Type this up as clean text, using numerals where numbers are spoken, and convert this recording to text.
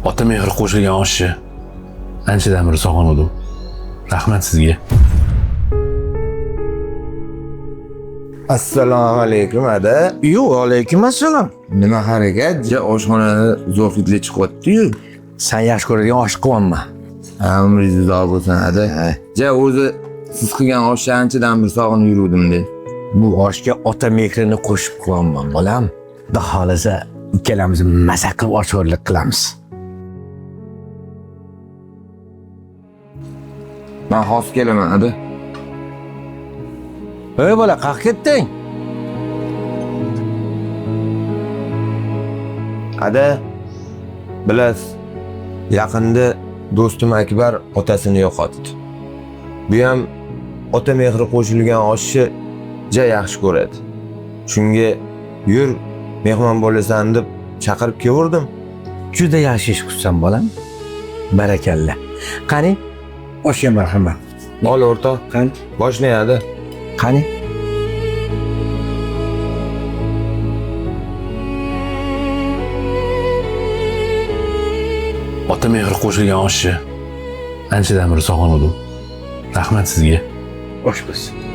ota mehri qo'shilgan oshchi anchadan beri sog'indim. Rahmat sizga. Assalomu alaykum ada. Yo'q, alaykum assalom. Nima harakat? Ja oshxonada zo'rliklar chiqyapti-yu. Sen yaxshi ko'radigan osh qilyapman. Umringiz uzoq bo'lsin ada. Ja o'zi siz qilgan oshni anchadan beri sog'inib yuruvdim de. Bu oshga ota mehrini qo'shib qilyapman, bolam. Xudo xolasa ikkalamiz maza qilib oshxo'rlik qilamiz. Men hozir kelaman ada. Ey bola, qayerga ketding? Ada, bilasiz, yaqinda do'stim Akbar otasini yo'qotdi. Bu ham ota mehri qo'shilgan oshni ja yaxshi ko'radi. Shunga yur, mehmon bo'lasan deb chaqirib keldim. Juda yaxshi ish qilsan, bolam. Barakalla. Qani, oshga marhamat. Ol o'rtoq, Qani, boshlayadi. qani. Ota mehri qo'shilgan oshchi anchadan beri sog'indim. Rahmat sizga. Osh bo'lsin.